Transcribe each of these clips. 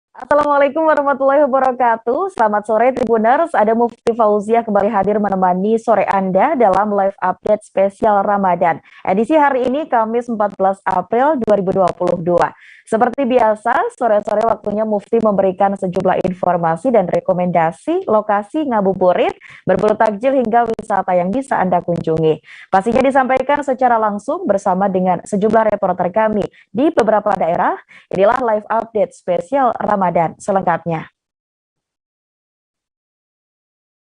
Assalamualaikum warahmatullahi wabarakatuh. Selamat sore Tribuners. Ada Mufti Fauziah kembali hadir menemani sore Anda dalam live update spesial Ramadan. Edisi hari ini Kamis 14 April 2022. Seperti biasa, sore-sore waktunya Mufti memberikan sejumlah informasi dan rekomendasi lokasi ngabuburit, berburu takjil hingga wisata yang bisa Anda kunjungi. Pastinya disampaikan secara langsung bersama dengan sejumlah reporter kami di beberapa daerah. Inilah live update spesial Ramadan selengkapnya.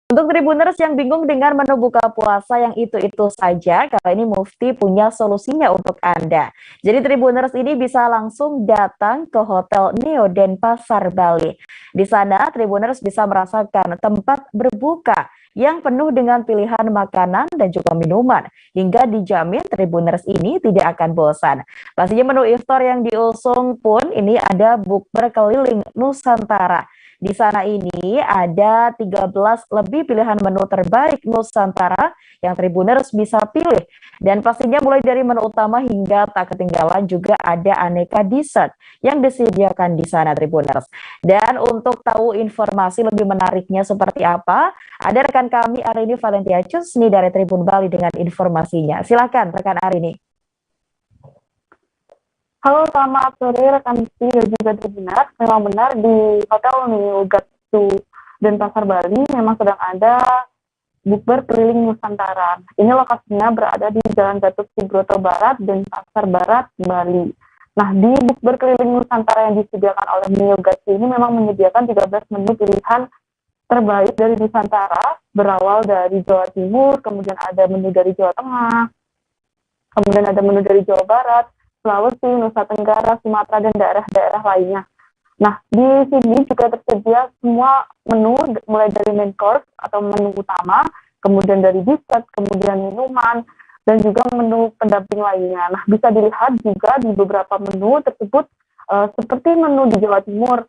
Untuk Tribuners yang bingung dengan menu buka puasa yang itu-itu saja, kali ini Mufti punya solusinya untuk Anda. Jadi Tribuners ini bisa langsung datang ke Hotel Neo Denpasar, Bali. Di sana Tribuners bisa merasakan tempat berbuka yang penuh dengan pilihan makanan dan juga minuman. Hingga dijamin Tribuners ini tidak akan bosan. Pastinya menu iftar yang diusung pun ini ada bukber keliling Nusantara. Di sana ini ada 13 lebih pilihan menu terbaik Nusantara yang Tribuners bisa pilih. Dan pastinya mulai dari menu utama hingga tak ketinggalan juga ada aneka dessert yang disediakan di sana Tribuners. Dan untuk tahu informasi lebih menariknya seperti apa, ada rekan kami Arini Valentia Cusni dari Tribun Bali dengan informasinya. Silakan rekan Arini. Halo, selamat sore rekan Rizky dan juga Tribunat. Memang benar di Hotel Neo Gatsu Denpasar Bali memang sedang ada bukber keliling Nusantara. Ini lokasinya berada di Jalan Gatot Subroto Barat, Denpasar Barat, Bali. Nah, di bukber keliling Nusantara yang disediakan oleh Neo Gatsu ini memang menyediakan 13 menu pilihan terbaik dari Nusantara, berawal dari Jawa Timur, kemudian ada menu dari Jawa Tengah, kemudian ada menu dari Jawa Barat, Sulawesi, Nusa Tenggara, Sumatera, dan daerah-daerah lainnya. Nah, di sini juga tersedia semua menu, mulai dari main course atau menu utama, kemudian dari dessert, kemudian minuman, dan juga menu pendamping lainnya. Nah, bisa dilihat juga di beberapa menu tersebut, seperti menu di Jawa Timur,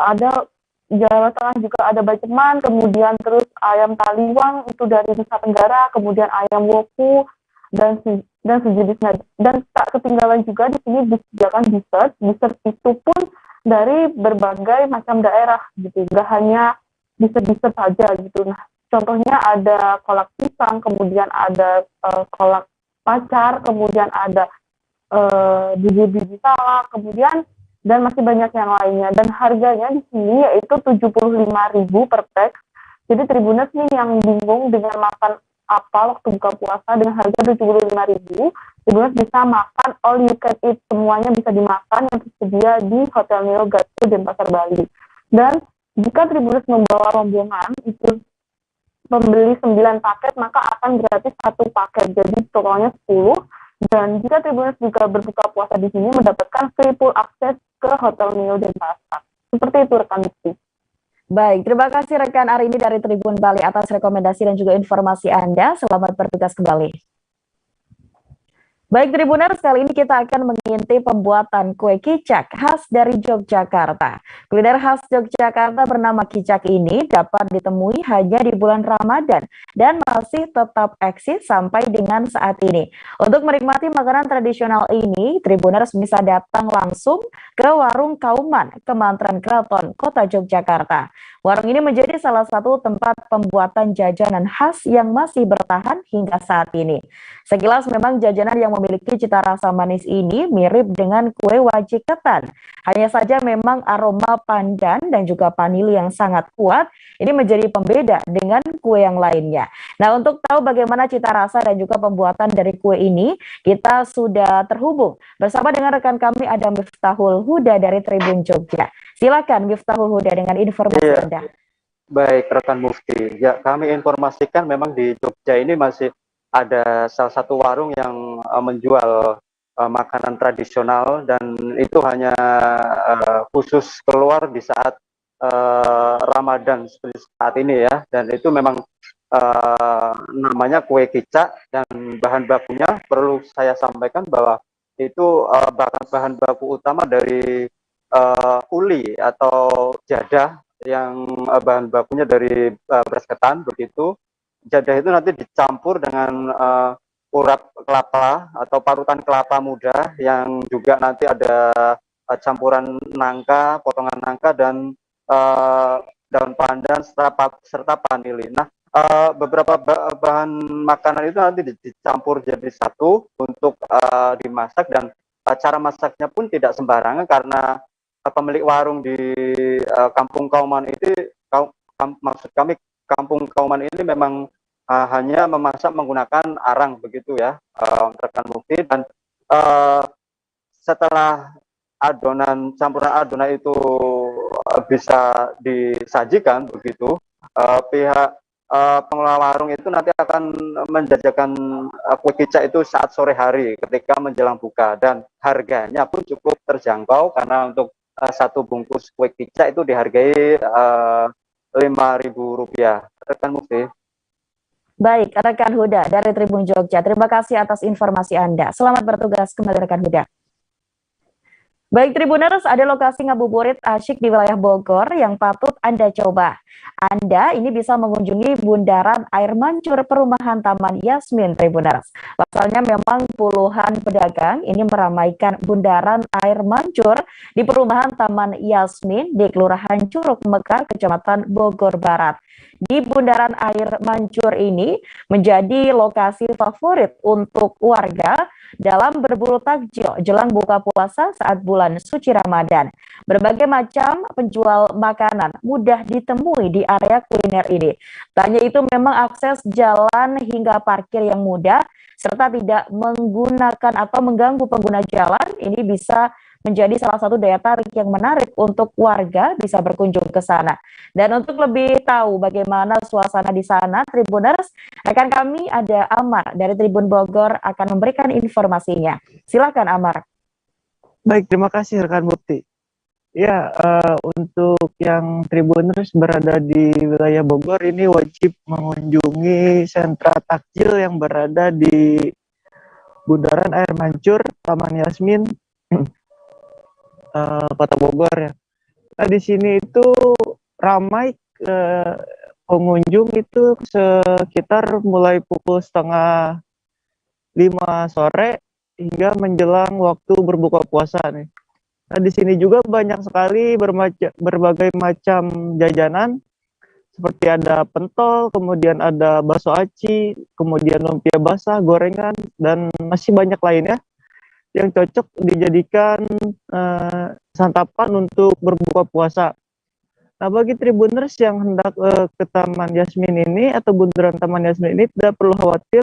ada Jawa Tengah juga ada baceman, kemudian terus ayam taliwang itu dari Nusa Tenggara, kemudian ayam woku, dan sejenisnya. Dan tak ketinggalan juga di sini disediakan dessert itu pun dari berbagai macam daerah gitu, nggak hanya dessert saja gitu. Nah, contohnya ada kolak pisang, kemudian ada kolak pacar, kemudian ada biji-biji salak, kemudian dan masih banyak yang lainnya. Dan harganya di sini yaitu 75.000 per pack. Jadi Tribuners nih yang bingung dengan makan apa waktu buka puasa dengan harga 75.000, Tribuners bisa makan all you can eat, semuanya bisa dimakan yang tersedia di Hotel Neo Gatsu Denpasar Bali. Dan jika Tribuners membawa rombongan itu membeli 9 paket, maka akan gratis 1 paket, jadi totalnya 10. Dan jika Tribuners juga berbuka puasa di sini mendapatkan free full akses ke Hotel Neo Denpasar. Seperti itu rekan Rizky. Baik, terima kasih rekan Arini dari Tribun Bali atas rekomendasi dan juga informasi Anda. Selamat bertugas kembali. Baik Tribuners, kali ini kita akan mengintip pembuatan kue kicak khas dari Yogyakarta. Kuliner khas Yogyakarta bernama kicak ini dapat ditemui hanya di bulan Ramadan dan masih tetap eksis sampai dengan saat ini. Untuk menikmati makanan tradisional ini, Tribuners bisa datang langsung ke Warung Kauman, Kemantran Keraton, Kota Yogyakarta. Warung ini menjadi salah satu tempat pembuatan jajanan khas yang masih bertahan hingga saat ini. Sekilas memang jajanan yang memiliki cita rasa manis ini mirip dengan kue wajik ketan. Hanya saja memang aroma pandan dan juga vanili yang sangat kuat ini menjadi pembeda dengan kue yang lainnya. Nah, untuk tahu bagaimana cita rasa dan juga pembuatan dari kue ini, kita sudah terhubung bersama dengan rekan kami ada Miftahul Huda dari Tribun Jogja. Silakan Miftahul Huda dengan informasi Anda. Baik, rekan Mufti. Ya, kami informasikan memang di Jogja ini masih ada salah satu warung yang menjual makanan tradisional, dan itu hanya khusus keluar di saat Ramadan seperti saat ini ya. Dan itu memang namanya kue kicak, dan bahan bakunya perlu saya sampaikan bahwa itu bahan baku utama dari uli atau jadah yang bahan bakunya dari beras ketan begitu. Jadah itu nanti dicampur dengan urap kelapa atau parutan kelapa muda yang juga nanti ada campuran nangka, potongan nangka dan daun pandan serta vanili. Nah, beberapa bahan makanan itu nanti dicampur jadi satu untuk dimasak, dan cara masaknya pun tidak sembarangan karena pemilik warung di Kampung Kauman itu, maksud kami Kampung Kauman ini memang hanya memasak menggunakan arang begitu ya, rekan Mufti. Dan setelah campuran adonan itu bisa disajikan begitu, pihak pengelola warung itu nanti akan menjajakan kue kicak itu saat sore hari ketika menjelang buka, dan harganya pun cukup terjangkau karena untuk satu bungkus kue kicak itu dihargai Rp5.000. Rekan Mufti. Baik, rekan Huda dari Tribun Jogja, terima kasih atas informasi Anda. Selamat bertugas kembali rekan Huda. Baik Tribuners, ada lokasi ngabuburit asyik di wilayah Bogor yang patut Anda coba. Anda ini bisa mengunjungi bundaran air mancur perumahan Taman Yasmin Tribuners. Pasalnya memang puluhan pedagang ini meramaikan bundaran air mancur di perumahan Taman Yasmin di Kelurahan Curug Mekar, Kecamatan Bogor Barat. Di bundaran air mancur ini menjadi lokasi favorit untuk warga dalam berburu takjil jelang buka puasa saat bulan suci Ramadan. Berbagai macam penjual makanan mudah ditemui di area kuliner ini. Tak hanya itu, memang akses jalan hingga parkir yang mudah serta tidak menggunakan atau mengganggu pengguna jalan. Ini bisa menjadi salah satu daya tarik yang menarik untuk warga bisa berkunjung ke sana. Dan untuk lebih tahu bagaimana suasana di sana, Tribuners, rekan kami ada Amar dari Tribun Bogor akan memberikan informasinya. Silakan Amar. Baik, terima kasih rekan Mufti. Ya, untuk yang Tribuners berada di wilayah Bogor ini wajib mengunjungi sentra takjil yang berada di bundaran air mancur Taman Yasmin, Kota Bogor ya. Nah, di sini itu ramai pengunjung itu sekitar mulai pukul 4:30 sore hingga menjelang waktu berbuka puasa nih. Nah, di sini juga banyak sekali berbagai macam jajanan seperti ada pentol, kemudian ada bakso aci, kemudian lumpia basah, gorengan, dan masih banyak lainnya yang cocok dijadikan santapan untuk berbuka puasa. Nah, bagi Tribuners yang hendak ke Taman Yasmin ini atau bundaran Taman Yasmin ini tidak perlu khawatir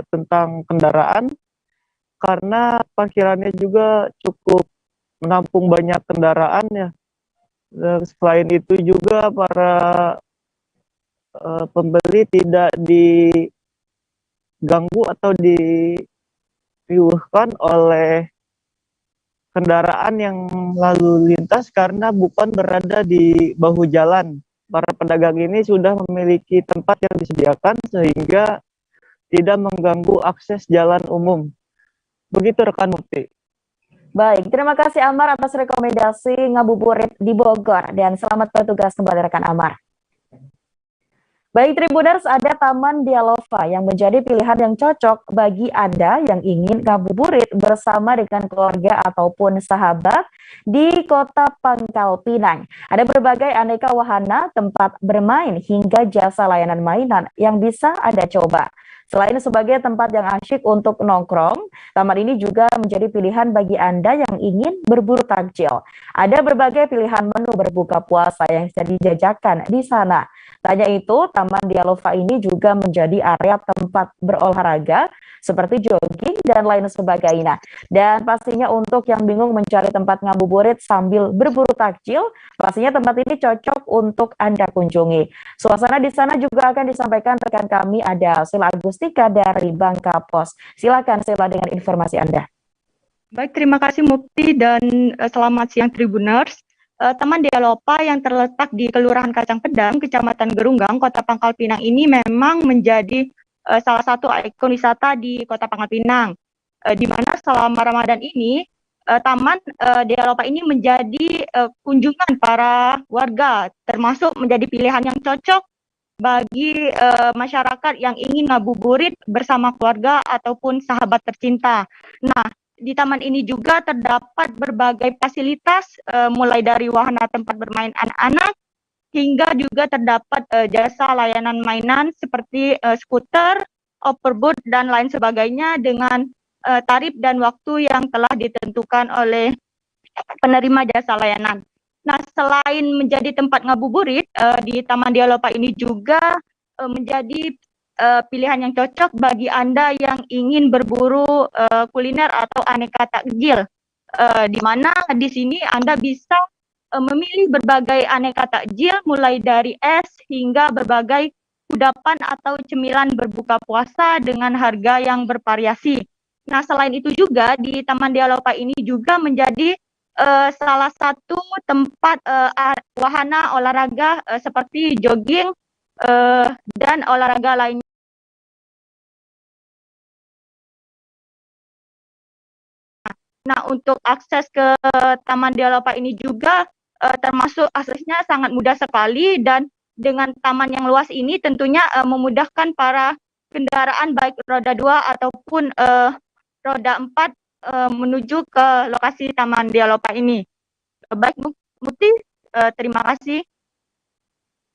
tentang kendaraan karena parkirannya juga cukup menampung banyak kendaraan ya. Selain itu juga para pembeli tidak diganggu atau diriuhkan oleh kendaraan yang lalu lintas karena bukan berada di bahu jalan. Para pedagang ini sudah memiliki tempat yang disediakan sehingga tidak mengganggu akses jalan umum. Begitu rekan Mufti. Baik, terima kasih Amar atas rekomendasi ngabuburit di Bogor dan selamat bertugas kembali rekan Amar. Baik Tribuners, ada Taman Dialova yang menjadi pilihan yang cocok bagi Anda yang ingin ngabuburit bersama dengan keluarga ataupun sahabat di Kota Pangkal Pinang. Ada berbagai aneka wahana, tempat bermain hingga jasa layanan mainan yang bisa Anda coba. Selain sebagai tempat yang asyik untuk nongkrong, taman ini juga menjadi pilihan bagi Anda yang ingin berburu takjil. Ada berbagai pilihan menu berbuka puasa yang bisa dijajakan di sana. Tak hanya itu, Taman Dialova ini juga menjadi area tempat berolahraga seperti jogging dan lain sebagainya. Dan pastinya untuk yang bingung mencari tempat ngabuburit sambil berburu takjil, pastinya tempat ini cocok untuk Anda kunjungi. Suasana di sana juga akan disampaikan rekan kami, ada Sila Agustika dari Bangka Pos. Silakan Sila dengan informasi Anda. Baik, terima kasih Mufti dan selamat siang Tribuners. Taman Dialova yang terletak di Kelurahan Kacang Pedang, Kecamatan Gerunggang, Kota Pangkal Pinang ini memang menjadi salah satu ikon wisata di Kota Pangkal Pinang, di mana selama Ramadan ini Taman Dialova ini menjadi kunjungan para warga, termasuk menjadi pilihan yang cocok bagi masyarakat yang ingin ngabuburit bersama keluarga ataupun sahabat tercinta. Nah, di taman ini juga terdapat berbagai fasilitas, mulai dari wahana tempat bermain anak-anak, hingga juga terdapat jasa layanan mainan seperti skuter, overboard, dan lain sebagainya dengan tarif dan waktu yang telah ditentukan oleh penerima jasa layanan. Nah, selain menjadi tempat ngabuburit, di Taman Dialopa ini juga menjadi pilihan yang cocok bagi Anda yang ingin berburu kuliner atau aneka takjil, di mana di sini Anda bisa memilih berbagai aneka takjil mulai dari es hingga berbagai kudapan atau cemilan berbuka puasa dengan harga yang bervariasi. Nah, selain itu juga di Taman Dialopa ini juga menjadi salah satu tempat wahana olahraga seperti jogging dan olahraga lainnya. Nah, untuk akses ke Taman Dialopa ini juga termasuk aksesnya sangat mudah sekali, dan dengan taman yang luas ini tentunya memudahkan para kendaraan baik roda 2 ataupun roda 4 menuju ke lokasi Taman Dialopa ini. Baik, Mukti, terima kasih.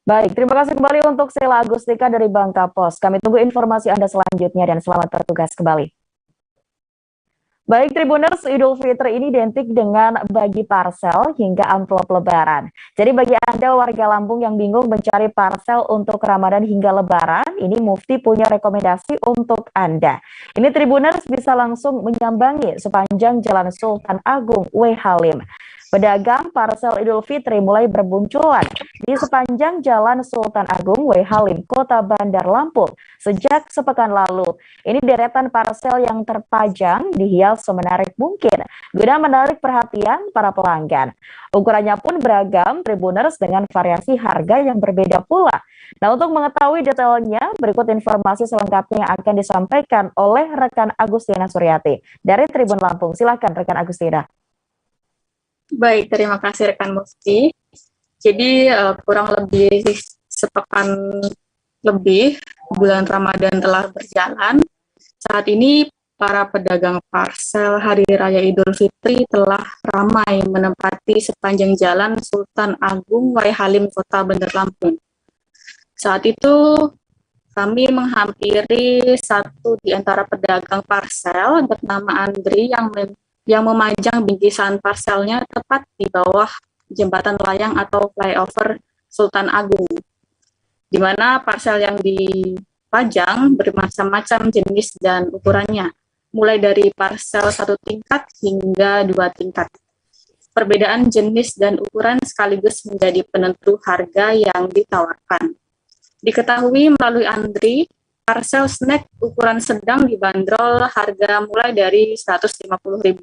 Baik, terima kasih kembali untuk Sheila Agustika dari Bangka Pos. Kami tunggu informasi Anda selanjutnya dan selamat bertugas kembali. Baik, Tribuners, Idul Fitri ini identik dengan bagi parsel hingga amplop lebaran. Jadi bagi Anda warga Lampung yang bingung mencari parsel untuk Ramadan hingga lebaran, ini Mufti punya rekomendasi untuk Anda. Ini Tribuners bisa langsung menyambangi sepanjang Jalan Sultan Agung W. Halim. Pedagang parsel Idul Fitri mulai berbunculan di sepanjang Jalan Sultan Agung W. Halim, Kota Bandar Lampung sejak sepekan lalu. Ini deretan parsel yang terpajang dihias semenarik mungkin guna menarik perhatian para pelanggan. Ukurannya pun beragam, Tribuners, dengan variasi harga yang berbeda pula. Nah, untuk mengetahui detailnya, berikut informasi selengkapnya yang akan disampaikan oleh rekan Agustina Suryati dari Tribun Lampung. Silakan rekan Agustina. Baik, terima kasih rekan Mufti. Jadi kurang lebih sepekan lebih bulan Ramadan telah berjalan. Saat ini para pedagang parsel Hari Raya Idul Fitri telah ramai menempati sepanjang Jalan Sultan Agung W. Halim, Kota Bandar Lampung. Saat itu kami menghampiri satu di antara pedagang parsel bernama Andri yang memajang bingkisan parselnya tepat di bawah jembatan layang atau flyover Sultan Agung, di mana parsel yang dipajang bermacam-macam jenis dan ukurannya, mulai dari parsel 1 tingkat hingga 2 tingkat. Perbedaan jenis dan ukuran sekaligus menjadi penentu harga yang ditawarkan. Diketahui melalui Andri, parsel snack ukuran sedang dibanderol harga mulai dari Rp150.000.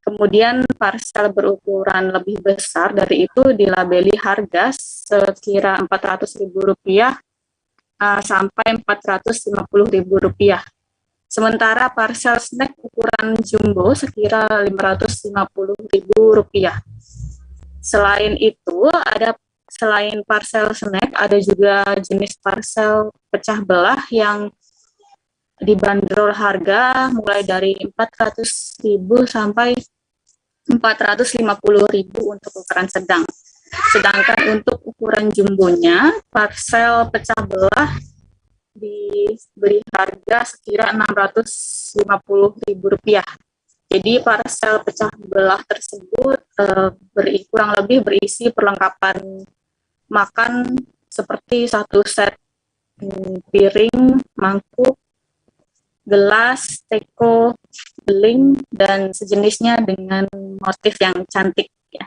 Kemudian parsel berukuran lebih besar dari itu dilabeli harga sekira Rp400.000 sampai Rp450.000. Sementara parsel snack ukuran jumbo sekira Rp550.000. Selain parsel snack, ada juga jenis parsel pecah belah yang dibanderol harga mulai dari Rp400.000 sampai Rp450.000 untuk ukuran sedang. Sedangkan untuk ukuran jumbonya, parsel pecah belah diberi harga sekira Rp650.000. Jadi parsel pecah belah tersebut kurang lebih berisi perlengkapan makan seperti 1 set piring, mangkuk, gelas, teko, beling, dan sejenisnya dengan motif yang cantik ya.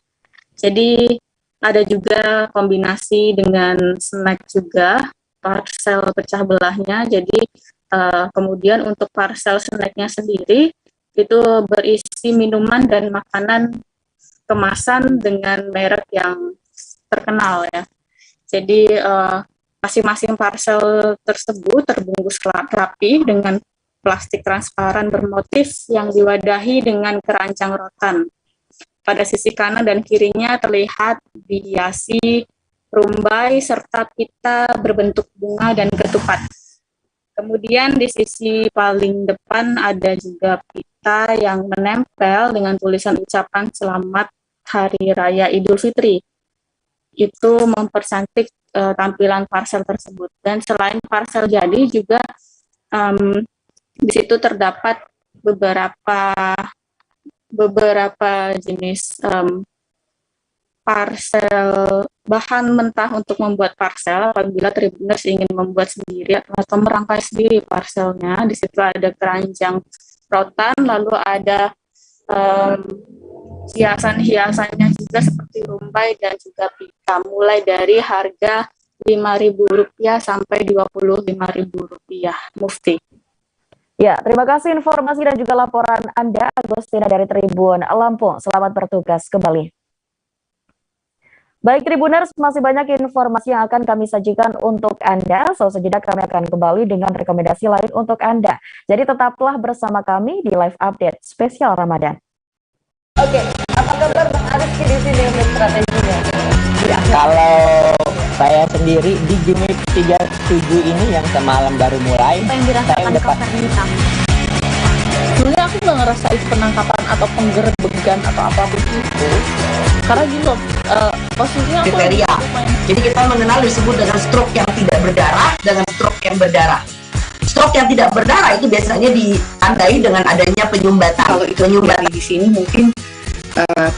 Jadi ada juga kombinasi dengan snack juga parsel pecah belahnya. Jadi kemudian untuk parsel snacknya sendiri itu berisi minuman dan makanan kemasan dengan merek yang terkenal ya. Jadi masing-masing parsel tersebut terbungkus rapi dengan plastik transparan bermotif yang diwadahi dengan keranjang rotan. Pada sisi kanan dan kirinya terlihat dihiasi rumbai serta pita berbentuk bunga dan ketupat. Kemudian di sisi paling depan ada juga pita pita yang menempel dengan tulisan ucapan selamat Hari Raya Idul Fitri. Itu mempercantik tampilan parcel tersebut. Dan selain parcel jadi juga di situ terdapat beberapa jenis parcel bahan mentah untuk membuat parcel. Apabila Tribuners ingin membuat sendiri atau merangkai sendiri parcelnya, di situ ada keranjang rotan, lalu ada hiasan-hiasannya juga seperti rumbai dan juga pita, mulai dari harga Rp5.000 sampai Rp25.000. Mufti. Ya, terima kasih informasi dan juga laporan Anda, Agustina dari Tribun Lampung. Selamat bertugas kembali. Baik Tribuners, masih banyak informasi yang akan kami sajikan untuk Anda. Sejenak kami akan kembali dengan rekomendasi lain untuk Anda. Jadi tetaplah bersama kami di live update spesial Ramadan. Oke, apa kabar Bang Arif di sini untuk strateginya? Ya, kalau saya sendiri di Gimik 37 ini yang semalam baru mulai, apa yang dirasakan Koper Hitam? Sebenarnya aku nggak ngerasain penangkapan atau penggerbegan atau apapun itu, karena gini loh, posisinya aku kriteria. Jadi kita mengenal disebut dengan stroke yang tidak berdarah dengan stroke yang berdarah. Stroke yang tidak berdarah itu biasanya ditandai dengan adanya penyumbatan. Kalau itu penyumbatan di sini mungkin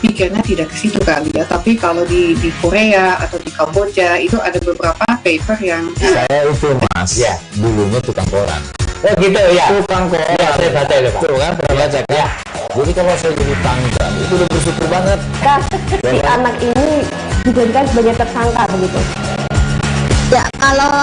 pikirnya tidak ke situ kali ya, tapi kalau di Korea atau di Kamboja itu ada beberapa paper yang saya itu mas ya dulunya tukang koran. Oh gitu ya, tukang koran ya, saya baca itu Pak. Tuh kan pernah baca ya. Jadi kalau saya jadi tanggal itu udah bersyukur banget. Si anak ini dijadikan sebagai tersangka begitu. Ya, kalau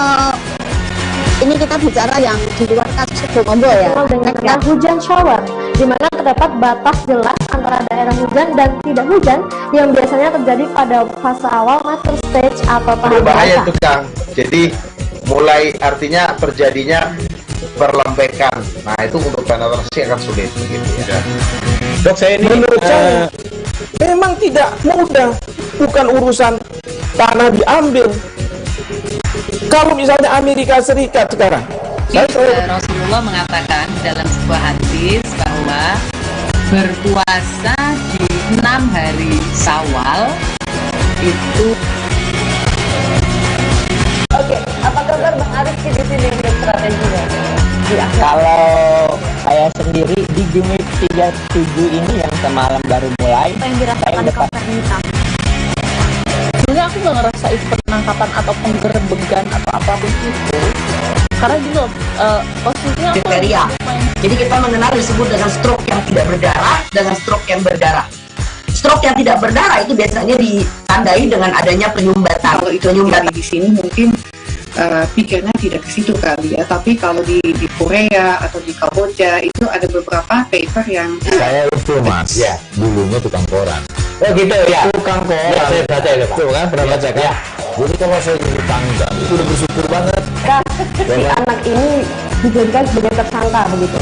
ini kita bicara yang di luar kasus Bokombo ya. Dengan hujan shower, di mana terdapat batas jelas antara daerah hujan dan tidak hujan yang biasanya terjadi pada fase awal master stage atau tahap bahaya tuh Kang. Jadi mulai artinya terjadinya perlembekan. Nah itu untuk penetrasi akan sulit begitu ya. Dok, saya ini menurut saya memang tidak mudah, bukan urusan tanah diambil. Kalau misalnya Amerika Serikat sekarang, Rasulullah mengatakan dalam sebuah hadis bahwa berpuasa di 6 hari Syawal itu. Oke, apa kabar Bang Arif di sini untuk strateginya? Ya. Kalau saya sendiri di Gimik 37 ini yang semalam baru mulai, apa yang dirasakan Koper Hitam? Sebenarnya aku nggak ngerasain penangkapan atau penggerbegan atau apapun itu, karena gini loh, posisinya kriteria. Jadi kita mengenal disebut dengan stroke yang tidak berdarah dengan stroke yang berdarah. Stroke yang tidak berdarah itu biasanya ditandai dengan adanya penyumbatan. Kalau itu penyumbatan di sini mungkin pikirnya tidak ke situ kali ya, tapi kalau di Korea atau di Kamboja itu ada beberapa paper yang saya itu mas ya dulunya tukang koran. Oh gitu ya, tukang koran. Ya, saya baca itu Pak. Tuh kan pernah baca kan? Ya. Jadi kalau saya jadi tanggal itu udah bersyukur banget. Si anak ini dijadikan sebagai tersangka begitu.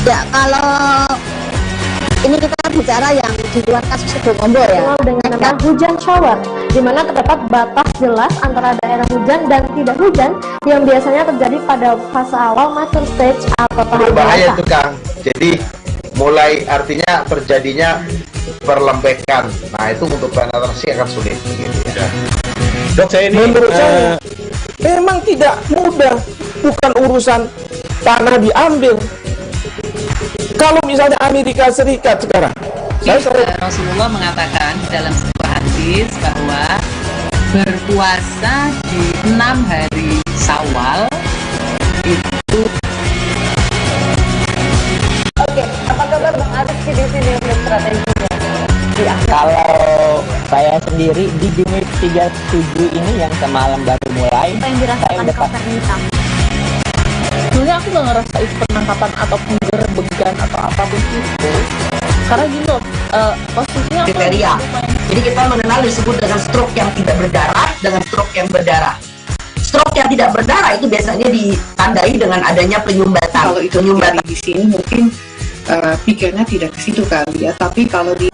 Ya, kalau ini kita bicara yang di luar kasus Bokombo ya. Dengan hujan shower, di mana terdapat batas jelas antara daerah hujan dan tidak hujan yang biasanya terjadi pada fase awal master stage atau tahap bahaya tuh Kang. Jadi mulai artinya terjadinya perlembekan. Nah itu untuk penetrasi akan sulit begitu ya. Dok, saya ini menurut saya memang tidak mudah, bukan urusan tanah diambil. Kalau misalnya Amerika Serikat sekarang, Rasulullah mengatakan dalam sebuah hadis bahwa berpuasa di 6 hari Syawal itu. Oke, apa kabar Bang Arif di sini untuk strateginya? Ya. Kalau saya sendiri di Gimik 37 ini yang semalam baru mulai, apa yang dirasakan Koper Hitam? sebenarnya aku nggak ngerasain penangkapan atau penggerbegan atau apapun itu, karena gini loh, posisinya kriteria. Jadi kita mengenal disebut dengan stroke yang tidak berdarah dengan stroke yang berdarah. Stroke yang tidak berdarah itu biasanya ditandai dengan adanya penyumbatan. Kalau itu penyumbatan di sini mungkin pikirnya tidak ke situ kali ya. Tapi kalau di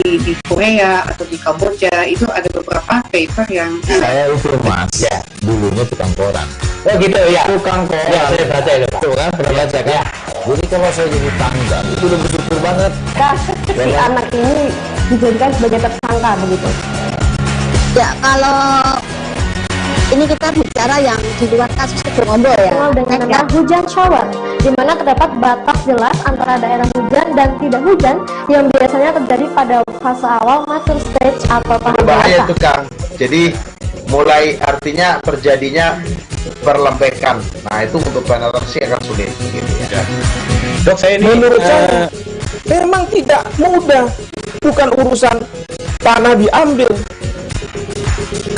Korea atau di Kamboja itu ada beberapa paper yang saya itu mas, ya dulunya tukang koran. Oh gitu ya, tukang koran. Ya saya baca itu pak. Tuh kan pernah baca kan? Ya. Jadi kalau saya jadi tanggal itu udah bersyukur banget. Si anak ini dijadikan sebagai tersangka begitu. Ya kalau ini kita bicara yang di luar kasus Kedungombo ya. Dengan nama hujan shower, di mana terdapat batas jelas antara daerah hujan dan tidak hujan yang biasanya terjadi pada fase awal master stage atau tahap Berbahaya basah. tuh Kang. Jadi mulai artinya terjadinya perlembekan. Nah itu untuk penetrasi akan sulit gitu ya. Dok, saya ini menurut saya memang tidak mudah, bukan urusan tanah diambil.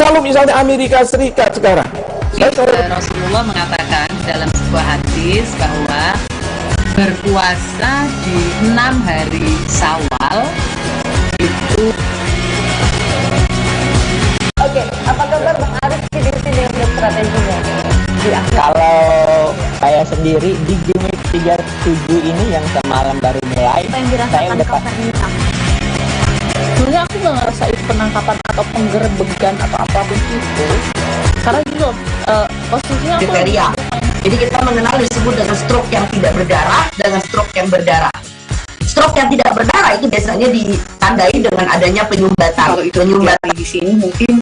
Kalau misalnya Amerika Serikat sekarang, Rasulullah mengatakan dalam sebuah hadis bahwa berpuasa di 6 hari Syawal itu. Oke, apa kabar Bang Arif di sini untuk strateginya? Kalau saya sendiri di Jumik 37 ini yang semalam baru mulai, Apa yang saya dirasakan udah Kak Fernita? Sebenarnya aku nggak ngerasain penangkapan atau penggerbegan atau apapun itu, karena gitu posisinya aku kriteria. Jadi kita mengenal disebut dengan stroke yang tidak berdarah dengan stroke yang berdarah. Stroke yang tidak berdarah itu biasanya ditandai dengan adanya penyumbatan. Kalau itu terjadi di sini mungkin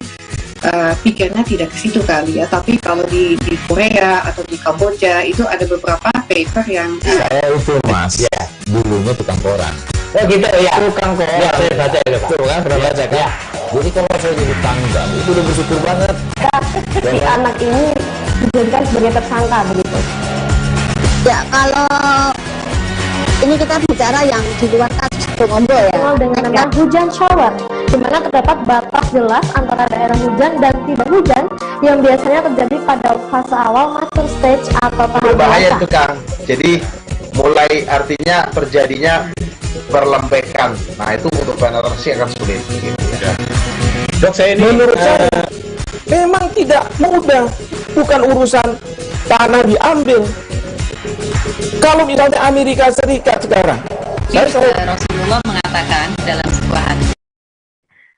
pikirnya tidak ke situ kali ya. Tapi kalau di Korea atau di Kamboja itu ada beberapa paper yang saya itu mas, ya dulunya tukang koran. oh gitu ya, tukang koran. Ya saya baca itu pak. Tuh kan pernah baca kan? Ya. Jadi kalau saya jadi tanggal itu udah bersyukur banget. Si anak ini dijadikan sebagai tersangka begitu. Ya kalau ini kita bicara yang di luar kasus Kedungombo ya. Dengan nama hujan shower, di mana terdapat batas jelas antara daerah hujan dan tidak hujan yang biasanya terjadi pada fase awal master stage atau tahap Berbahaya basah. tuh Kang. Jadi mulai artinya terjadinya perlembekan. Nah itu untuk penetrasi akan sulit gitu ya. Dok, saya ini menurut saya memang tidak mudah, bukan urusan tanah diambil. Kalau misalnya Amerika Serikat sekarang, Rasulullah mengatakan dalam sebuah hadis.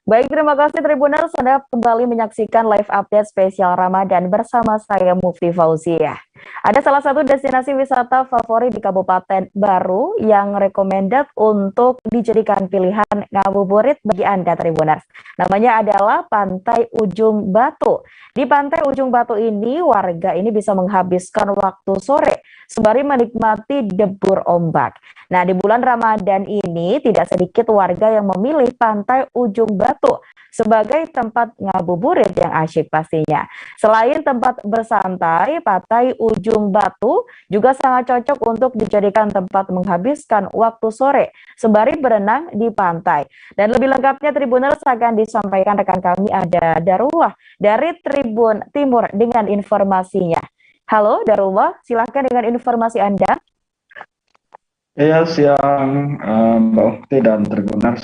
Baik, terima kasih Tribuners. Anda kembali menyaksikan live update spesial Ramadan bersama saya Mufti Fauzia. Ada salah satu destinasi wisata favorit di Kabupaten Baru yang recommended untuk dijadikan pilihan ngabuburit bagi Anda Tribuners. Namanya adalah Pantai Ujung Batu. Di Pantai Ujung Batu ini, warga ini bisa menghabiskan waktu sore sembari menikmati debur ombak. Nah, di bulan Ramadan ini tidak sedikit warga yang memilih Pantai Ujung Batu sebagai tempat ngabuburit yang asyik pastinya. Selain tempat bersantai, Pantai Ujung Batu juga sangat cocok untuk dijadikan tempat menghabiskan waktu sore sembari berenang di pantai. Dan lebih lengkapnya Tribuners akan disampaikan rekan kami ada Darullah dari Tribun Timur dengan informasinya. Halo Darullah, silakan dengan informasi Anda. Iya, siang Mbak Ukti dan Tribuners.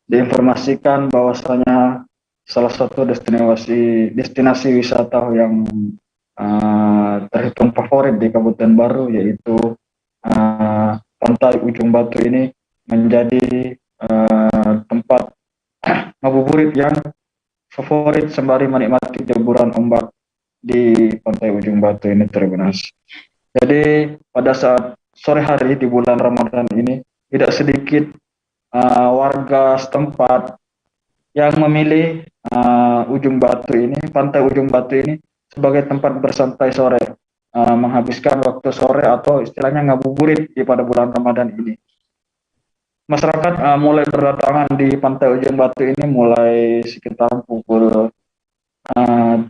Diinformasikan bahwasanya salah satu destinasi wisata yang terhitung favorit di Kabupaten Baru yaitu Pantai Ujung Batu ini menjadi tempat ngabuburit yang favorit sembari menikmati deburan ombak di Pantai Ujung Batu ini Tribuners. Jadi pada saat sore hari di bulan Ramadan ini tidak sedikit warga setempat yang memilih Ujung Batu ini, Pantai Ujung Batu ini sebagai tempat bersantai sore, menghabiskan waktu sore atau istilahnya ngabuburit di pada bulan Ramadan ini. Masyarakat mulai berdatangan di Pantai Ujung Batu ini mulai sekitar pukul 17.00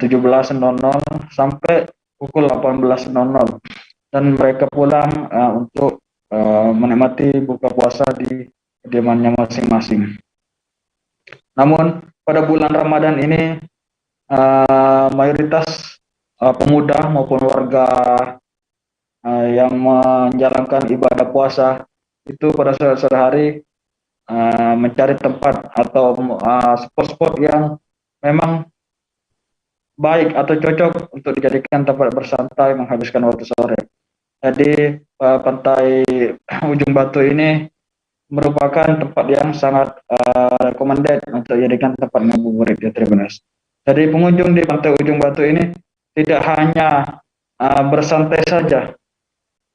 sampai pukul 18.00 dan mereka pulang untuk menikmati buka puasa di kediamannya masing-masing. Namun pada bulan Ramadan ini mayoritas pemuda maupun warga yang menjalankan ibadah puasa itu pada sore hari mencari tempat atau spot-spot yang memang baik atau cocok untuk dijadikan tempat bersantai menghabiskan waktu sore. Jadi pantai Ujung Batu ini merupakan tempat yang sangat recommended untuk dijadikan tempat ngabuburit ya Tribuners. Jadi pengunjung di pantai Ujung Batu ini tidak hanya bersantai saja,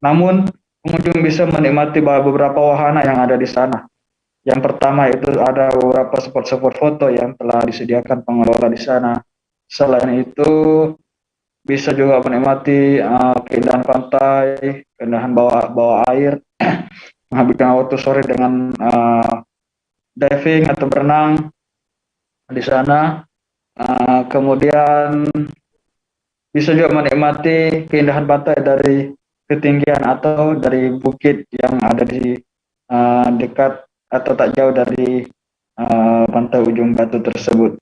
namun pengunjung bisa menikmati beberapa wahana yang ada di sana. Yang pertama itu ada beberapa spot-spot foto yang telah disediakan pengelola di sana. Selain itu bisa juga menikmati keindahan pantai, keindahan bawah air, menghabiskan waktu sore dengan diving atau berenang di sana. Kemudian bisa juga menikmati keindahan pantai dari ketinggian atau dari bukit yang ada di dekat atau tak jauh dari pantai Ujung Batu tersebut.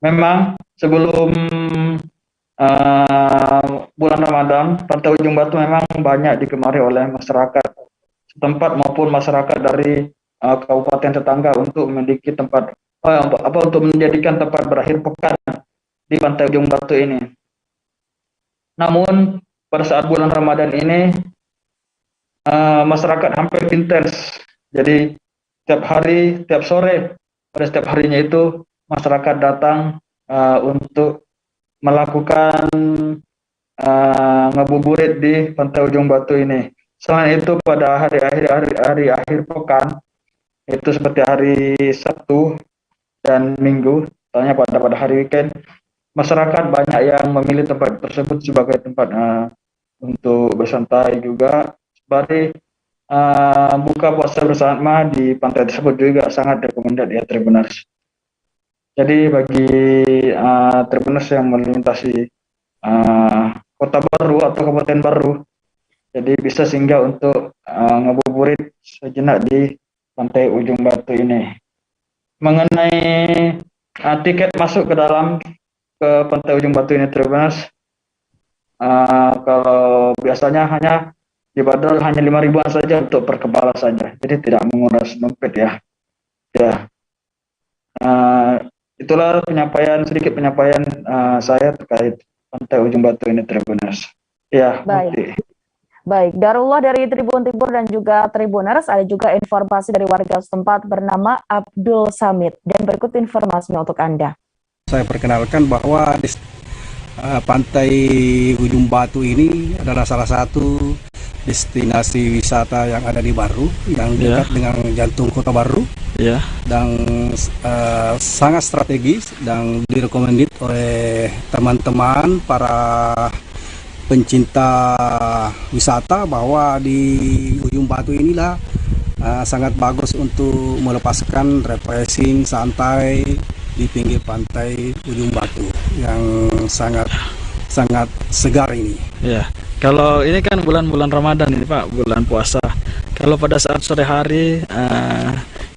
Memang sebelum bulan Ramadan, pantai Ujung Batu memang banyak digemari oleh masyarakat setempat maupun masyarakat dari kabupaten tetangga untuk memiliki tempat untuk menjadikan tempat berakhir pekan di pantai Ujung Batu ini. Namun pada saat bulan Ramadan ini masyarakat hampir intens. Jadi tiap hari, tiap sore, pada setiap harinya itu masyarakat datang untuk melakukan ngabuburit di pantai Ujung Batu ini. Selain itu pada hari akhir pekan itu seperti hari Sabtu dan Minggu, soalnya pada hari weekend, masyarakat banyak yang memilih tempat tersebut sebagai tempat untuk bersantai juga. Sembari buka puasa bersama di pantai tersebut juga sangat recommended ya Tribuners. Jadi bagi Tribuners yang melintasi kota baru atau kabupaten baru, jadi bisa singgah untuk ngabuburit sejenak di pantai Ujung Batu ini. Mengenai tiket masuk ke dalam ke pantai Ujung Batu ini Tribuners, kalau biasanya hanya dibanderol hanya 5.000-an saja untuk per kepala saja, jadi tidak menguras dompet ya. Itulah sedikit penyampaian saya terkait pantai Ujung Batu ini Tribuners. Ya, Baik, Darullah dari Tribun Timur dan juga Tribuners, ada juga informasi dari warga setempat bernama Abdul Samit, dan berikut informasinya untuk Anda. Saya perkenalkan bahwa di pantai Ujung Batu ini adalah salah satu destinasi wisata yang ada di Baru, yang dekat dengan jantung kota Baru, dan sangat strategis dan direkomendit oleh teman-teman para pencinta wisata bahwa di Ujung Batu inilah sangat bagus untuk melepaskan refreshing santai di pinggir pantai Ujung Batu yang sangat segar ini. Ya, kalau ini kan bulan-bulan Ramadan ini Pak, bulan puasa. Kalau pada saat sore hari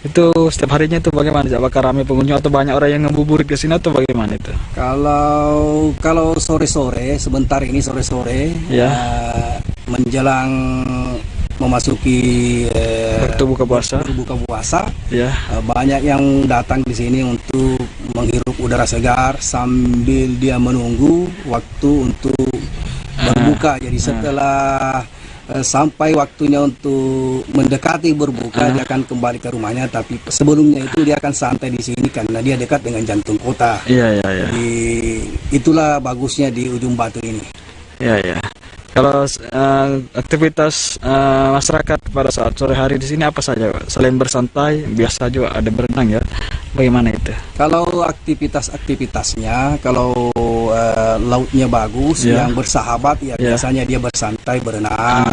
itu setiap harinya itu bagaimana? Apakah ramai pengunjung atau banyak orang yang ngebuburit ke sini atau bagaimana itu? Kalau sore-sore, sebentar ini sore-sore, menjelang memasuki waktu buka puasa, banyak yang datang di sini untuk menghirup udara segar sambil dia menunggu waktu untuk berbuka. Jadi setelah sampai waktunya untuk mendekati berbuka, dia akan kembali ke rumahnya. Tapi sebelumnya itu dia akan santai di sini karena dia dekat dengan jantung kota. Jadi itulah bagusnya di Ujung Batu ini. Kalau aktivitas masyarakat pada saat sore hari di sini apa saja, Pak? Selain bersantai, biasa juga ada berenang ya. Bagaimana itu? Kalau aktivitasnya, kalau lautnya bagus, yang bersahabat ya biasanya dia bersantai berenang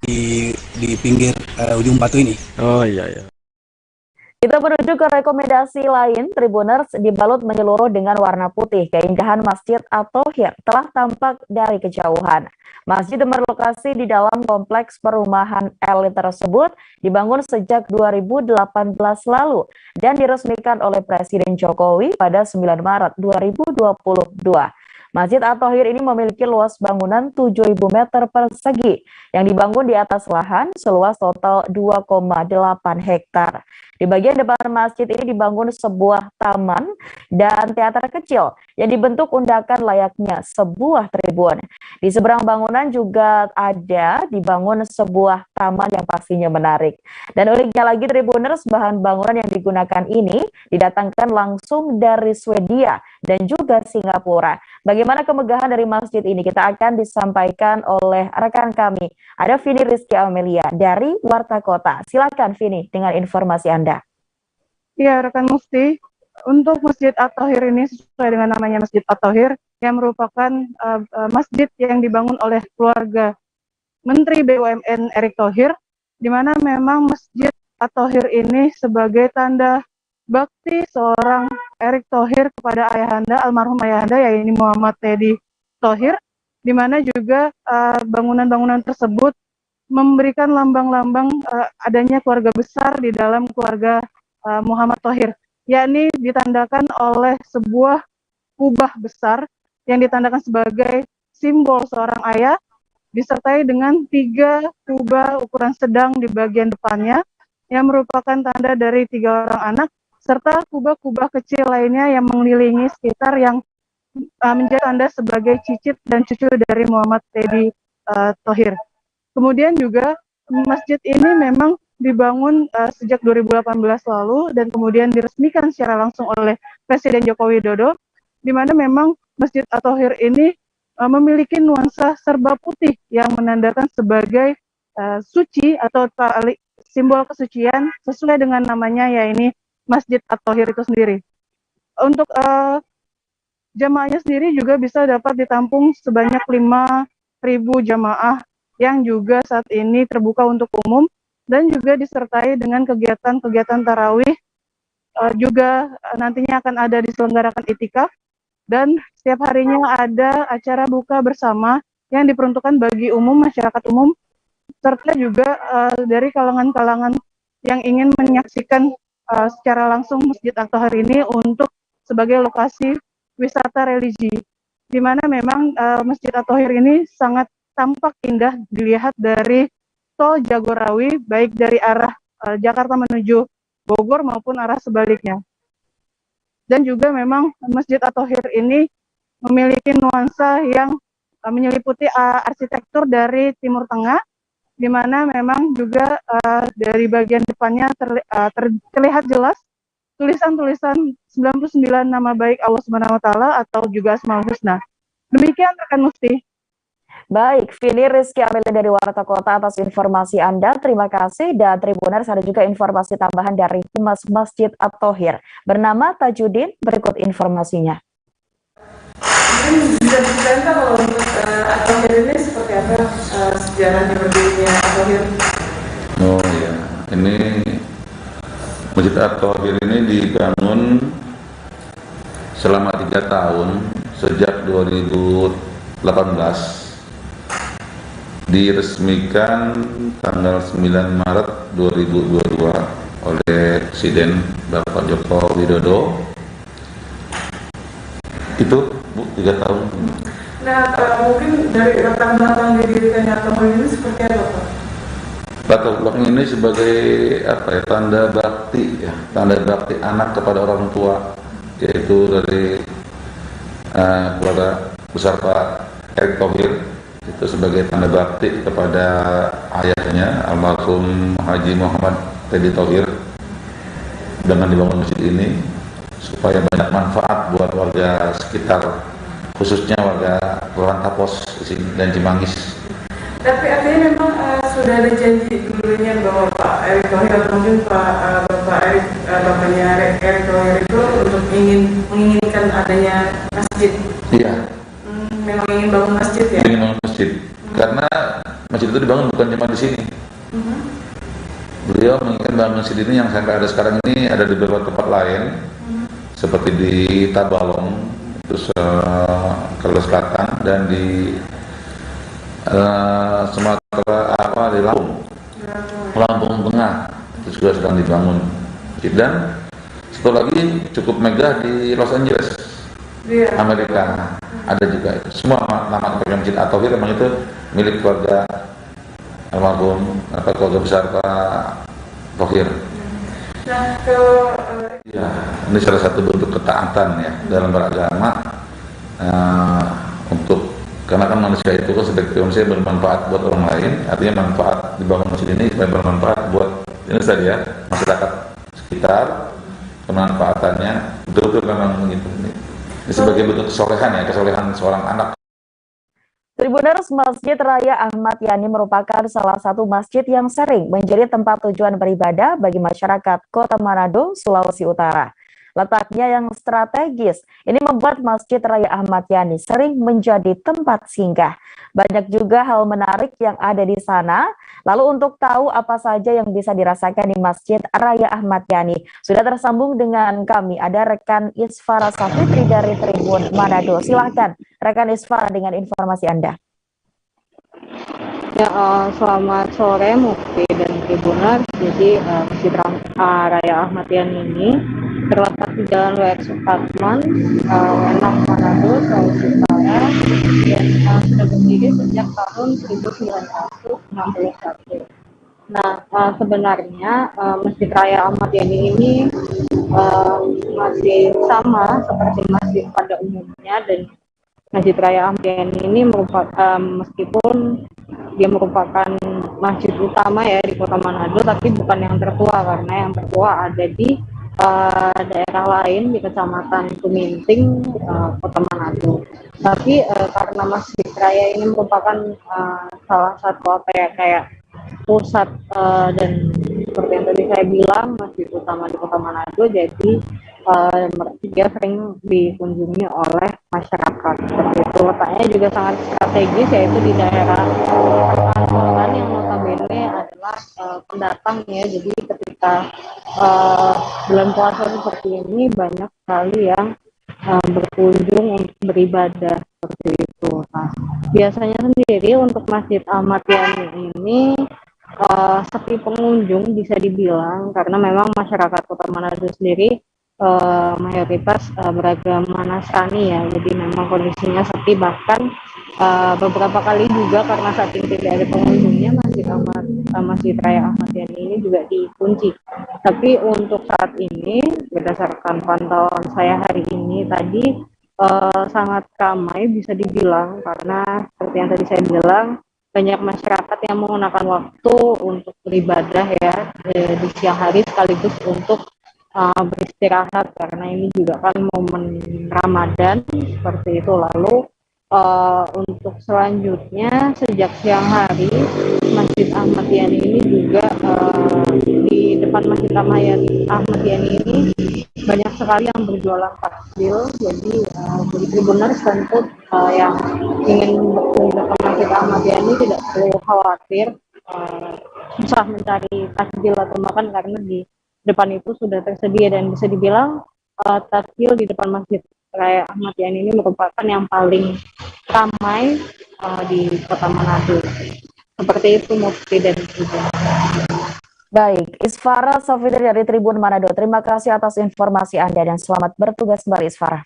di pinggir Ujung Batu ini. Oh iya. Kita menuju ke rekomendasi lain. Tribuners, dibalut menyeluruh dengan warna putih, keindahan Masjid At-Thohir telah tampak dari kejauhan. Masjid berlokasi di dalam kompleks perumahan elit tersebut dibangun sejak 2018 lalu dan diresmikan oleh Presiden Jokowi pada 9 Maret 2022. Masjid At-Thohir ini memiliki luas bangunan 7.000 meter persegi yang dibangun di atas lahan seluas total 2,8 hektar. Di bagian depan masjid ini dibangun sebuah taman dan teater kecil yang dibentuk undakan layaknya sebuah tribun. Di seberang bangunan juga ada dibangun sebuah taman yang pastinya menarik. Dan uniknya lagi Tribuners, bahan bangunan yang digunakan ini didatangkan langsung dari Swedia dan juga Singapura. Bagaimana kemegahan dari masjid ini kita akan disampaikan oleh rekan kami. Ada Vini Rizky Amelia dari Warta Kota. Silakan Vini dengan informasi Anda. Ya, rekan Mufti, untuk Masjid At-Thahir ini sesuai dengan namanya Masjid At-Thahir yang merupakan masjid yang dibangun oleh keluarga Menteri BUMN Erick Thohir, di mana memang Masjid At-Thahir ini sebagai tanda bakti seorang Erick Thohir kepada ayahanda, almarhum ayahanda, yaitu Muhammad Teddy Thohir, di mana juga bangunan-bangunan tersebut memberikan lambang-lambang adanya keluarga besar di dalam keluarga Muhammad Thohir, yakni ditandakan oleh sebuah kubah besar yang ditandakan sebagai simbol seorang ayah, disertai dengan 3 kubah ukuran sedang di bagian depannya yang merupakan tanda dari 3 orang anak, serta kubah-kubah kecil lainnya yang mengelilingi sekitar yang menjadi tanda sebagai cicit dan cucu dari Muhammad Teddy Thohir. Kemudian juga masjid ini memang dibangun sejak 2018 lalu dan kemudian diresmikan secara langsung oleh Presiden Joko Widodo, di mana memang Masjid At-Thahir ini memiliki nuansa serba putih yang menandakan sebagai suci atau simbol kesucian sesuai dengan namanya, yaitu Masjid At-Thahir itu sendiri. Untuk jamaahnya sendiri juga bisa dapat ditampung sebanyak 5.000 jamaah yang juga saat ini terbuka untuk umum dan juga disertai dengan kegiatan-kegiatan tarawih, juga nantinya akan ada diselenggarakan itikaf, dan setiap harinya ada acara buka bersama yang diperuntukkan bagi umum, masyarakat umum, serta juga dari kalangan-kalangan yang ingin menyaksikan secara langsung Masjid At-Thahir ini untuk sebagai lokasi wisata religi, di mana memang Masjid At-Thahir ini sangat tampak indah dilihat dari Tol Jagorawi, baik dari arah Jakarta menuju Bogor maupun arah sebaliknya. Dan juga memang Masjid At-Thahir ini memiliki nuansa yang menyeliputi arsitektur dari Timur Tengah, di mana memang juga dari bagian depannya terlihat jelas tulisan-tulisan 99 nama baik Allah Subhanahu wa Ta'ala atau juga Asmaul Husna. Demikian rekan Mufti. Baik, Vini Rizky Amelia dari Warta Kota atas informasi Anda. Terima kasih. Dan Tribuners, ada juga informasi tambahan dari Humas Masjid At-Thahir bernama Tajudin. Berikut informasinya. Bisa diceritain kalau untuk At-Thahir ini seperti apa sejarahnya berdirinya At-Thahir? Oh ya, ini Masjid At-Thahir ini dibangun selama 3 tahun sejak 2018. Diresmikan tanggal 9 Maret 2022 oleh Presiden Bapak Joko Widodo. Itu Bu, 3 tahun. Nah, mungkin dari latar belakang didirikannya At-Thahir ini seperti apa Pak? Latar belakang ini sebagai apa ya, tanda bakti anak kepada orang tua, yaitu dari keluarga besar Pak Erick Thohir, itu sebagai tanda bakti kepada ayahnya almarhum Haji Muhammad Teddy Thohir dengan dibangun masjid ini supaya banyak manfaat buat warga sekitar, khususnya warga Kelurahan Tapos dan Cimanggis. Tapi artinya memang sudah ada janji dulunya bahwa Pak Erick Thohir atau mungkin Bapak Erick, bapaknya Erick Thohir itu untuk menginginkan adanya masjid. Iya. Memang ingin bangun masjid ya? Ingin bangun masjid, karena masjid itu dibangun bukan cuma di sini. Beliau menginginkan bangun masjid ini yang sampai ada sekarang ini ada di beberapa tempat lain, seperti di Tabalong, terus Kalimantan Selatan, dan di Sumatera di Lampung Tengah itu juga sedang dibangun. Dan satu lagi cukup megah di Los Angeles, Amerika, ada juga itu. Semua nama Masjid At-Thahir memang itu milik keluarga almarhum, keluarga besar Pak Thohir. Nah, kalau Ya, ini salah satu bentuk ketaatan ya dalam beragama untuk karena kan manusia itu kan sebagai manusia bermanfaat buat orang lain, artinya manfaat dibangun masjid ini supaya bermanfaat buat ini tadi ya masyarakat sekitar, kemanfaatannya betul-betul memang begitu. Ini sebagai bentuk kesolehan ya, kesolehan seorang anak. Tribuners, Masjid Raya Ahmad Yani merupakan salah satu masjid yang sering menjadi tempat tujuan beribadah bagi masyarakat Kota Manado, Sulawesi Utara. Letaknya yang strategis, ini membuat Masjid Raya Ahmad Yani sering menjadi tempat singgah. Banyak juga hal menarik yang ada di sana. Lalu untuk tahu apa saja yang bisa dirasakan di Masjid Raya Ahmad Yani, sudah tersambung dengan kami, ada rekan Isfara Safitri dari Tribun Manado. Silahkan rekan Isfara dengan informasi Anda. Ya, selamat sore Mufti dan Tribuners. Jadi Masjid Raya Ahmad Yani ini terletak di Jalan W.R. Supratman, Wenang, Manado, Sulawesi Utara, dan sudah berdiri sejak tahun 1961. Nah, sebenarnya Masjid Raya Ahmad Yani ini masih sama seperti masjid pada umumnya, dan Masjid Raya Ahmad Yani ini merupakan meskipun dia merupakan masjid utama ya di Kota Manado, tapi bukan yang tertua, karena yang tertua ada di daerah lain di Kecamatan Kuminting, Kota Manado. Tapi karena Masjid Raya ini merupakan salah satu kayak pusat dan seperti yang tadi saya bilang masjid utama di Kota Manado, jadi dia sering dikunjungi oleh masyarakat. Seperti itu, letaknya juga sangat strategis, yaitu di daerah perkantoran yang notabene adalah pendatang ya. Jadi ketika bulan puasa seperti ini banyak sekali yang berkunjung untuk beribadah seperti itu. Nah, biasanya sendiri untuk Masjid Ahmad Yani ini sepi pengunjung bisa dibilang, karena memang masyarakat Kota Manado sendiri mayoritas beragama Nasrani ya, jadi memang kondisinya sepi. Bahkan beberapa kali juga karena saat ini tidak ada pengunjungnya, Masjid Raya Ahmad Yani ini juga dikunci. Tapi untuk saat ini berdasarkan pantauan saya hari ini tadi sangat ramai bisa dibilang, karena seperti yang tadi saya bilang banyak masyarakat yang menggunakan waktu untuk beribadah ya di siang hari sekaligus untuk beristirahat, karena ini juga kan momen Ramadan seperti itu. Lalu untuk selanjutnya sejak siang hari Masjid Ahmad Yani ini juga di depan Masjid Ahmad Yani ini banyak sekali yang berjualan takjil. Jadi Tribuners tentu yang ingin berkunjung ke Masjid Ahmad Yani tidak perlu khawatir susah mencari takjil atau makan, karena di depan itu sudah tersedia, dan bisa dibilang takjil di depan Masjid Raya Ahmad Yani ini merupakan yang paling ramai di Kota Manado. Seperti itu Mufti dan Tribun. Baik, Isfara Safitri dari Tribun Manado, terima kasih atas informasi Anda dan selamat bertugas kembali Isfara.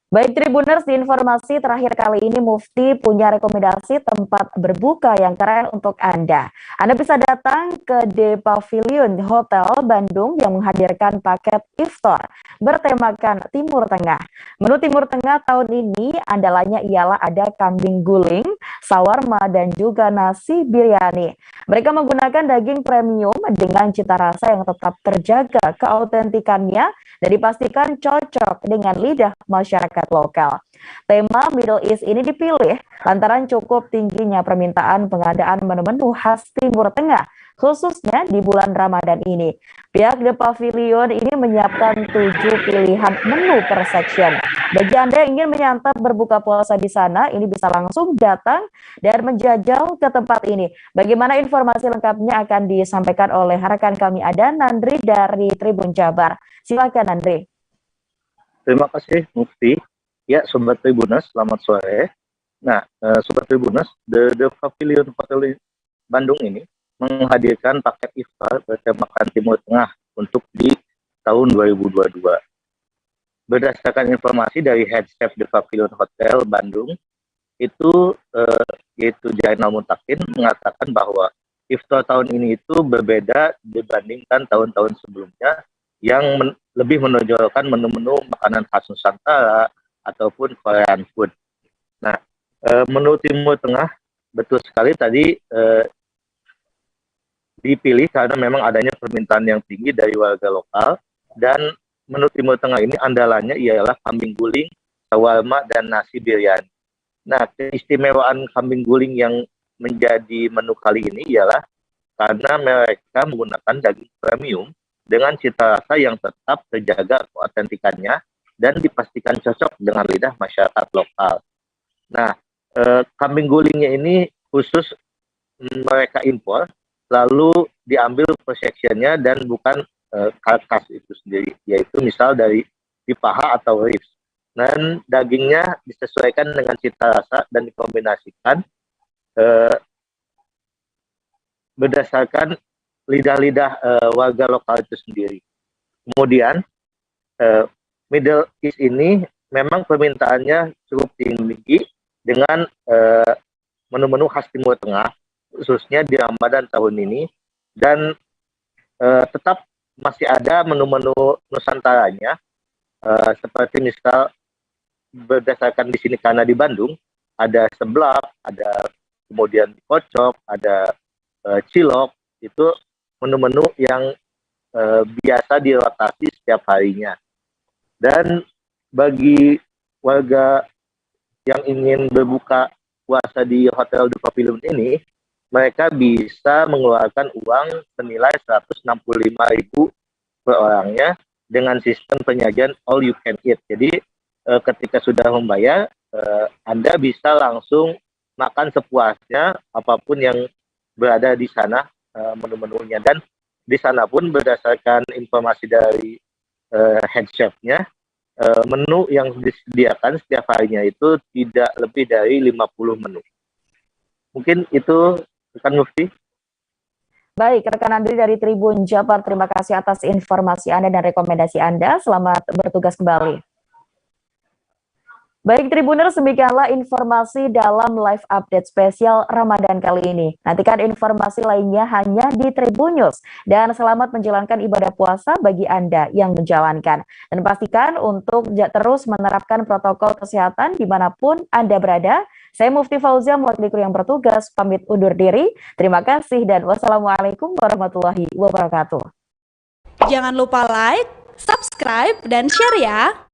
Baik Tribuners, di informasi terakhir kali ini Mufti punya rekomendasi tempat berbuka yang keren untuk Anda. Anda bisa datang ke The Pavilion Hotel Bandung yang menghadirkan paket iftar bertemakan Timur Tengah. Menu Timur Tengah tahun ini andalannya ialah ada kambing guling, sawarma, dan juga nasi biryani. Mereka menggunakan daging premium dengan cita rasa yang tetap terjaga keautentikannya dan dipastikan cocok dengan lidah masyarakat lokal. Tema Middle East ini dipilih lantaran cukup tingginya permintaan pengadaan menu-menu khas Timur Tengah, khususnya di bulan Ramadan ini. Pihak The Pavilion ini menyiapkan 7 pilihan menu per section. Bagi Anda yang ingin menyantap berbuka puasa di sana, ini bisa langsung datang dan menjajal ke tempat ini. Bagaimana informasi lengkapnya akan disampaikan oleh rekan kami, ada Nandri dari Tribun Jabar. Silakan Nandri. Terima kasih Mufti. Ya, Sobat Tribuners, selamat sore. Nah, Sobat Tribuners, The Pavilion Hotel Bandung ini menghadirkan paket iftar bertemakan Timur Tengah untuk di tahun 2022. Berdasarkan informasi dari Head Chef The Pavilion Hotel Bandung, itu yaitu Jainal Muntakin mengatakan bahwa iftar tahun ini itu berbeda dibandingkan tahun-tahun sebelumnya yang lebih menonjolkan menu-menu makanan khas Nusantara ataupun Korean food. Nah, menu Timur Tengah betul sekali tadi dipilih karena memang adanya permintaan yang tinggi dari warga lokal, dan menu Timur Tengah ini andalannya ialah kambing guling, shawarma, dan nasi biryani. Nah, keistimewaan kambing guling yang menjadi menu kali ini ialah karena mereka menggunakan daging premium dengan cita rasa yang tetap terjaga keautentikannya dan dipastikan cocok dengan lidah masyarakat lokal. Nah, kambing gulingnya ini khusus mereka impor, lalu diambil per sectionnya dan bukan karkas itu sendiri, yaitu misal dari paha atau ribs. Dan dagingnya disesuaikan dengan cita rasa dan dikombinasikan berdasarkan lidah-lidah warga lokal itu sendiri. Kemudian Middle East ini memang permintaannya cukup tinggi dengan menu-menu khas Timur Tengah, khususnya di Ramadan tahun ini, dan tetap masih ada menu-menu Nusantaranya, seperti misal berdasarkan di sini karena di Bandung ada seblak, ada kemudian kocok, ada cilok, itu menu-menu yang biasa dirotasi setiap harinya. Dan bagi warga yang ingin berbuka puasa di Hotel The Pavilion ini, mereka bisa mengeluarkan uang senilai 165.000 per orangnya dengan sistem penyajian all you can eat. Jadi ketika sudah membayar, Anda bisa langsung makan sepuasnya apapun yang berada di sana, menu-menunya. Dan di sana pun berdasarkan informasi dari head chef-nya, menu yang disediakan setiap harinya itu tidak lebih dari 50 menu. Mungkin itu rekan Mufti. Baik, rekan Andri dari Tribun Jabar, terima kasih atas informasi Anda dan rekomendasi Anda. Selamat bertugas kembali. Baik Tribuners, demikianlah informasi dalam live update spesial Ramadan kali ini. Nantikan informasi lainnya hanya di Tribun News. Dan selamat menjalankan ibadah puasa bagi Anda yang menjalankan. Dan pastikan untuk terus menerapkan protokol kesehatan dimanapun Anda berada. Saya Mufti Fauzia, mewakili kru yang bertugas, pamit undur diri. Terima kasih dan wassalamualaikum warahmatullahi wabarakatuh. Jangan lupa like, subscribe, dan share ya.